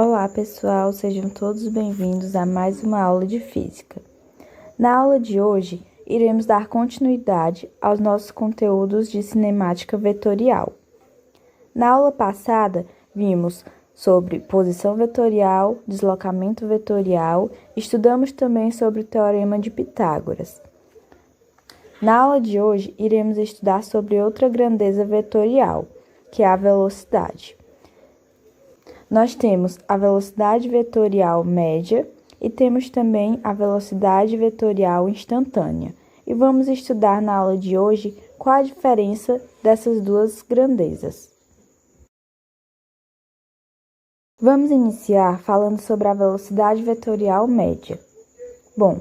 Olá, pessoal, sejam todos bem-vindos a mais uma aula de física. Na aula de hoje, iremos dar continuidade aos nossos conteúdos de cinemática vetorial. Na aula passada, vimos sobre posição vetorial, deslocamento vetorial, estudamos também sobre o teorema de Pitágoras. Na aula de hoje, iremos estudar sobre outra grandeza vetorial, que é a velocidade. Nós temos a velocidade vetorial média e temos também a velocidade vetorial instantânea. E vamos estudar na aula de hoje qual a diferença dessas duas grandezas. Vamos iniciar falando sobre a velocidade vetorial média. Bom,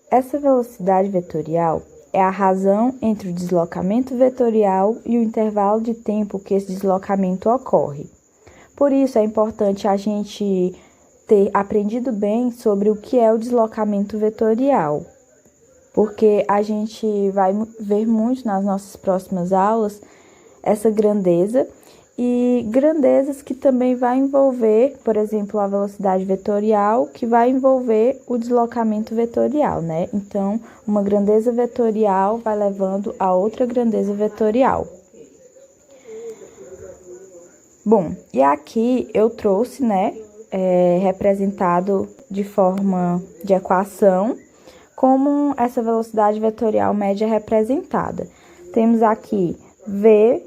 essa velocidade vetorial é a razão entre o deslocamento vetorial e o intervalo de tempo que esse deslocamento ocorre. Por isso, é importante a gente ter aprendido bem sobre o que é o deslocamento vetorial, porque a gente vai ver muito nas nossas próximas aulas essa grandeza e grandezas que também vai envolver, por exemplo, a velocidade vetorial, que vai envolver o deslocamento vetorial, né? Então, uma grandeza vetorial vai levando a outra grandeza vetorial. Bom, e aqui eu trouxe, representado de forma de equação, como essa velocidade vetorial média é representada. Temos aqui VMED,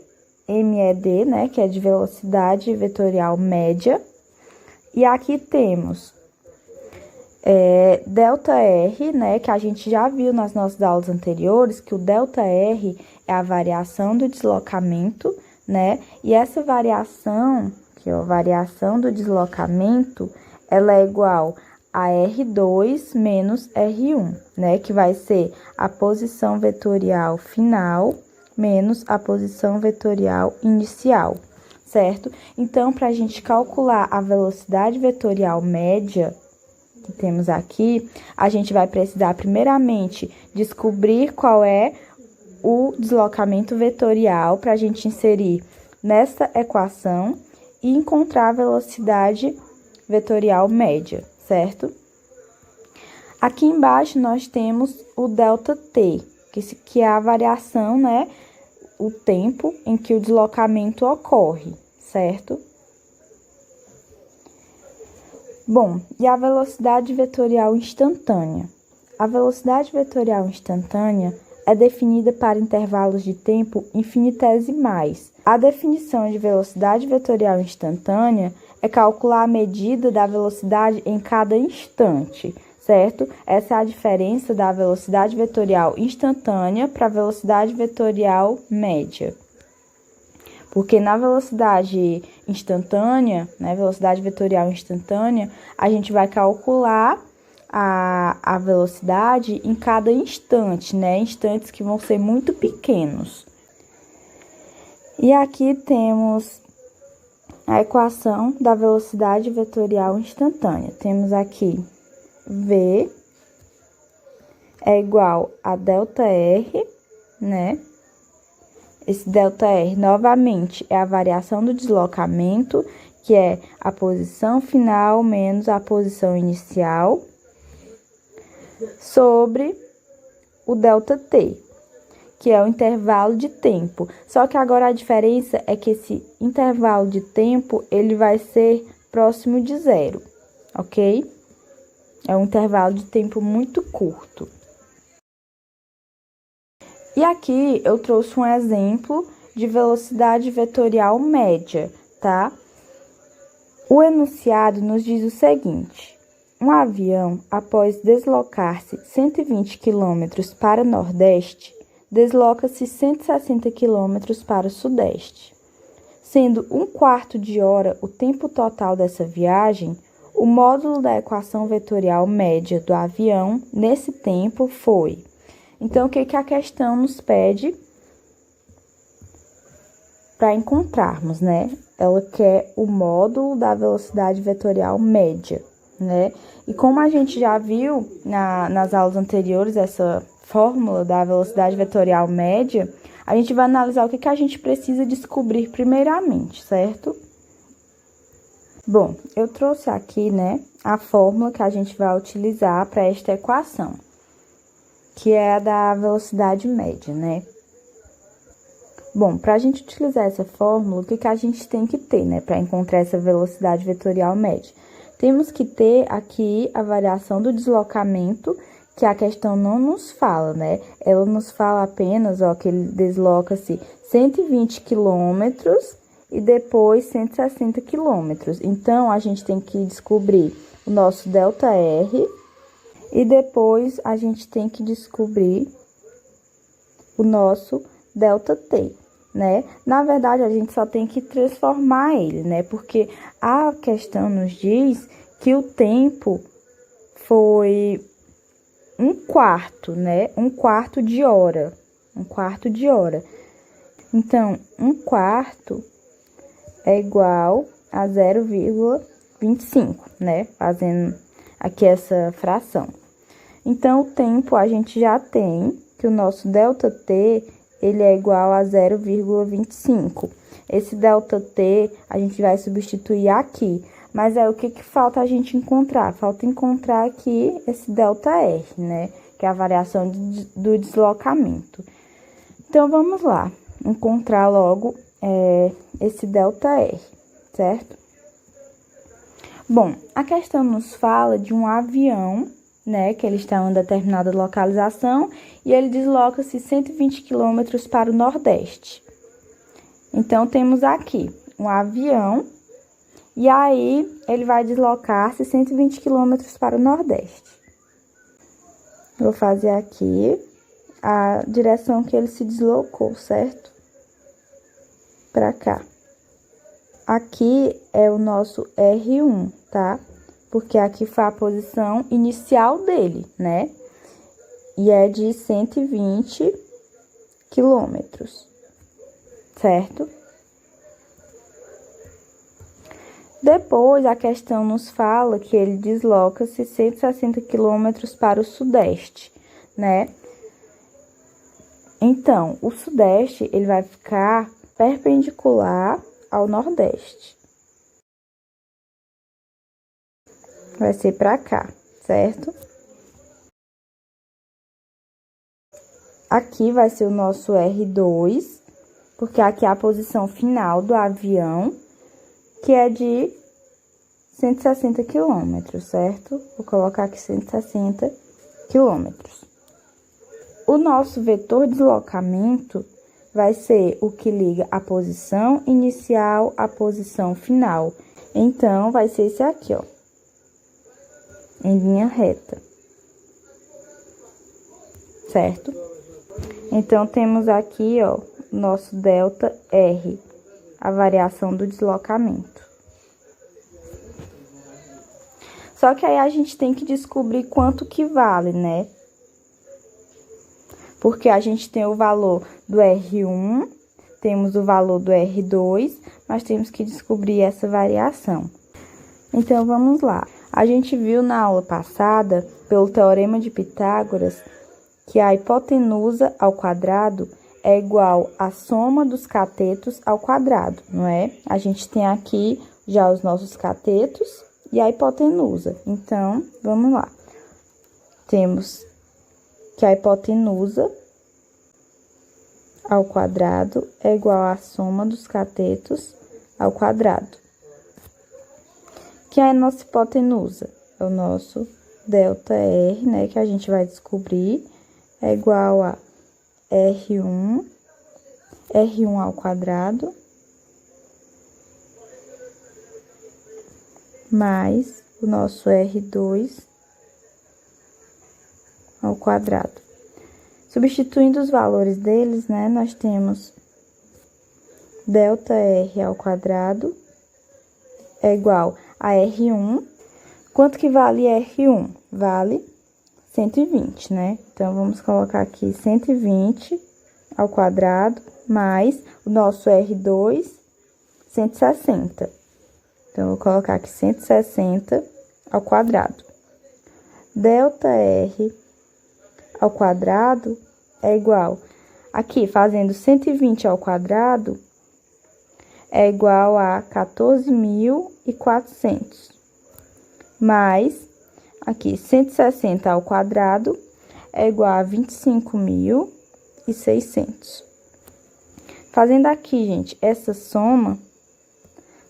que é de velocidade vetorial média, e aqui temos ΔR, que a gente já viu nas nossas aulas anteriores, que o ΔR é a variação do deslocamento, e essa variação, que é a variação do deslocamento, ela é igual a R2 menos R1, que vai ser a posição vetorial final menos a posição vetorial inicial, certo? Então, para a gente calcular a velocidade vetorial média que temos aqui, a gente vai precisar, primeiramente, descobrir qual é o deslocamento vetorial para a gente inserir nessa equação e encontrar a velocidade vetorial média, certo? Aqui embaixo nós temos o ΔT, que é a variação, o tempo em que o deslocamento ocorre, certo? Bom, e a velocidade vetorial instantânea? A velocidade vetorial instantânea é definida para intervalos de tempo infinitesimais. A definição de velocidade vetorial instantânea é calcular a medida da velocidade em cada instante, certo? Essa é a diferença da velocidade vetorial instantânea para a velocidade vetorial média. Porque na velocidade instantânea, velocidade vetorial instantânea, a gente vai calcular a velocidade em cada instante, instantes que vão ser muito pequenos. E aqui temos a equação da velocidade vetorial instantânea. Temos aqui V é igual a ΔR, Esse ΔR, novamente, é a variação do deslocamento, que é a posição final menos a posição inicial, sobre o ΔT, que é o intervalo de tempo. Só que agora a diferença é que esse intervalo de tempo, ele vai ser próximo de zero, ok? É um intervalo de tempo muito curto. E aqui eu trouxe um exemplo de velocidade vetorial média, tá? O enunciado nos diz o seguinte: um avião, após deslocar-se 120 km para o nordeste, desloca-se 160 km para o sudeste. Sendo 1/4 de hora o tempo total dessa viagem, o módulo da equação vetorial média do avião nesse tempo foi. Então, o que a questão nos pede para encontrarmos, Ela quer o módulo da velocidade vetorial média, E como a gente já viu nas aulas anteriores, essa fórmula da velocidade vetorial média, a gente vai analisar o que a gente precisa descobrir primeiramente, certo? Bom, eu trouxe aqui, né, a fórmula que a gente vai utilizar para esta equação, que é a da velocidade média, né? Bom, para a gente utilizar essa fórmula, o que a gente tem que ter, né, para encontrar essa velocidade vetorial média? Temos que ter aqui a variação do deslocamento, que a questão não nos fala, né? Ela nos fala apenas, ó, que ele desloca-se 120 quilômetros e depois 160 quilômetros. Então, a gente tem que descobrir o nosso ΔR e depois a gente tem que descobrir o nosso ΔT, né? Na verdade, a gente só tem que transformar ele, né? Porque a questão nos diz que o tempo foi 1/4, né? 1/4 de hora. 1/4 de hora. Então, 1/4 é igual a 0,25, né? Fazendo aqui essa fração. Então, o tempo a gente já tem que o nosso ΔT, ele é igual a 0,25. Esse ΔT a gente vai substituir aqui. Mas aí, o que falta a gente encontrar? Falta encontrar aqui esse ΔR, né? Que é a variação do deslocamento. Então, vamos lá. Encontrar logo esse ΔR, certo? Bom, a questão nos fala de um avião, né, que ele está em uma determinada localização e ele desloca-se 120 quilômetros para o Nordeste. Então, temos aqui um avião e aí ele vai deslocar-se 120 quilômetros para o Nordeste. Vou fazer aqui a direção que ele se deslocou, certo? Para cá. Aqui é o nosso R1, tá? Porque aqui foi a posição inicial dele, né? E é de 120 quilômetros, certo? Depois, a questão nos fala que ele desloca-se 160 quilômetros para o Sudeste, né? Então, o Sudeste, ele vai ficar perpendicular ao Nordeste. Vai ser para cá, certo? Aqui vai ser o nosso R2, porque aqui é a posição final do avião, que é de 160 quilômetros, certo? Vou colocar aqui 160 quilômetros. O nosso vetor de deslocamento vai ser o que liga a posição inicial à posição final. Então, vai ser esse aqui, ó, em linha reta, certo? Então, temos aqui, ó, nosso ΔR, a variação do deslocamento. Só que aí a gente tem que descobrir quanto que vale, né? Porque a gente tem o valor do R1, temos o valor do R2, mas temos que descobrir essa variação. Então, vamos lá. A gente viu na aula passada, pelo teorema de Pitágoras, que a hipotenusa ao quadrado é igual à soma dos catetos ao quadrado, não é? A gente tem aqui já os nossos catetos e a hipotenusa. Então, vamos lá. Temos que a hipotenusa ao quadrado é igual à soma dos catetos ao quadrado. Que é a nossa hipotenusa? É o nosso ΔR, né? Que a gente vai descobrir. É igual a R1 ao quadrado mais o nosso R2 ao quadrado. Substituindo os valores deles, né, nós temos ΔR ao quadrado é igual a R1. Quanto que vale R1? Vale 120, né? Então, vamos colocar aqui 120 ao quadrado mais o nosso R2, 160. Então, vou colocar aqui 160 ao quadrado. ΔR ao quadrado é igual, aqui, fazendo 120 ao quadrado, é igual a 14.400. Mais, aqui, 160 ao quadrado é igual a 25.600. Fazendo aqui, gente, essa soma,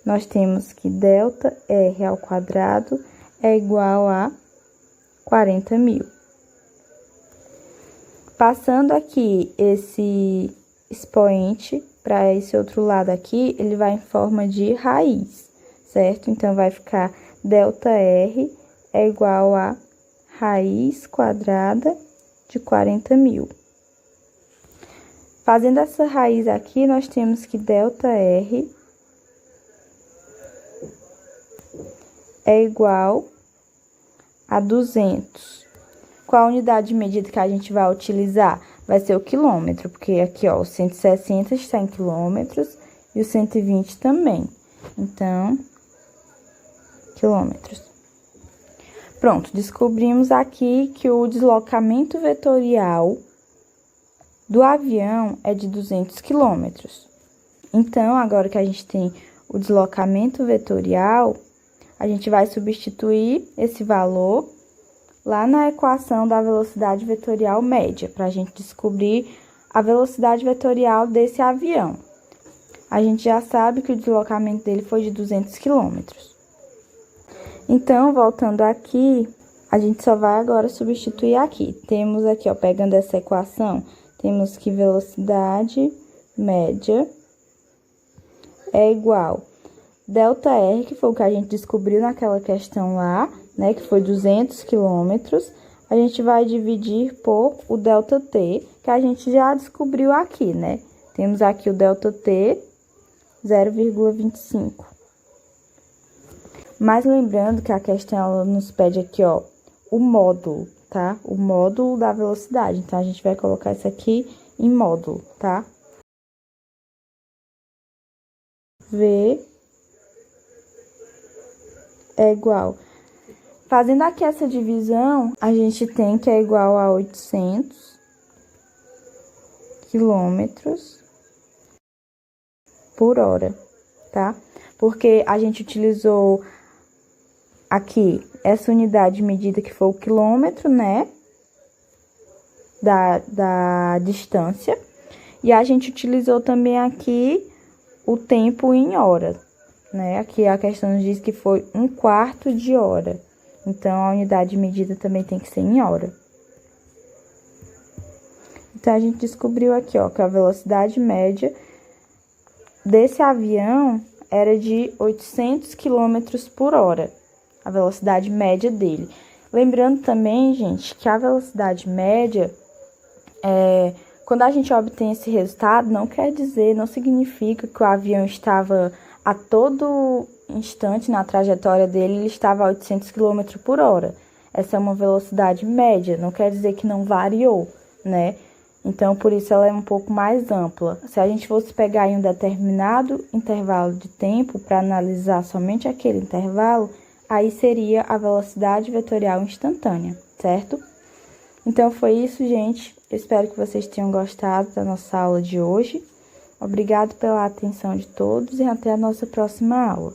nós temos que delta R ao quadrado é igual a 40.000. Passando aqui esse expoente para esse outro lado aqui, ele vai em forma de raiz, certo? Então, vai ficar delta R é igual a raiz quadrada de 40.000. Fazendo essa raiz aqui, nós temos que delta R é igual a 200. Qual a unidade de medida que a gente vai utilizar? Vai ser o quilômetro, porque aqui, ó, o 160 está em quilômetros e o 120 também. Então, quilômetros. Pronto, descobrimos aqui que o deslocamento vetorial do avião é de 200 quilômetros. Então, agora que a gente tem o deslocamento vetorial, a gente vai substituir esse valor lá na equação da velocidade vetorial média, para a gente descobrir a velocidade vetorial desse avião. A gente já sabe que o deslocamento dele foi de 200 quilômetros. Então, voltando aqui, a gente só vai agora substituir aqui. Temos aqui, ó, pegando essa equação, temos que velocidade média é igual delta R, que foi o que a gente descobriu naquela questão lá, né, que foi 200 quilômetros, a gente vai dividir por o delta T, que a gente já descobriu aqui, né? Temos aqui o delta T, 0,25. Mas lembrando que a questão, ela nos pede aqui, ó, o módulo, tá? O módulo da velocidade. Então, a gente vai colocar isso aqui em módulo, tá? V é igual. Fazendo aqui essa divisão, a gente tem que é igual a 800 quilômetros por hora, tá? Porque a gente utilizou aqui essa unidade de medida que foi o quilômetro, né? Da distância. E a gente utilizou também aqui o tempo em hora, né? Aqui a questão nos diz que foi 1/4 de hora. Então, a unidade de medida também tem que ser em hora. Então, a gente descobriu aqui, ó, que a velocidade média desse avião era de 800 km por hora. A velocidade média dele. Lembrando também, gente, que a velocidade média, quando a gente obtém esse resultado, não quer dizer, não significa que o avião estava a todo instante na trajetória dele, ele estava a 800 km por hora. Essa é uma velocidade média, não quer dizer que não variou, né? Então, por isso ela é um pouco mais ampla. Se a gente fosse pegar em um determinado intervalo de tempo para analisar somente aquele intervalo, aí seria a velocidade vetorial instantânea, certo? Então, foi isso, gente. Eu espero que vocês tenham gostado da nossa aula de hoje. Obrigado pela atenção de todos e até a nossa próxima aula.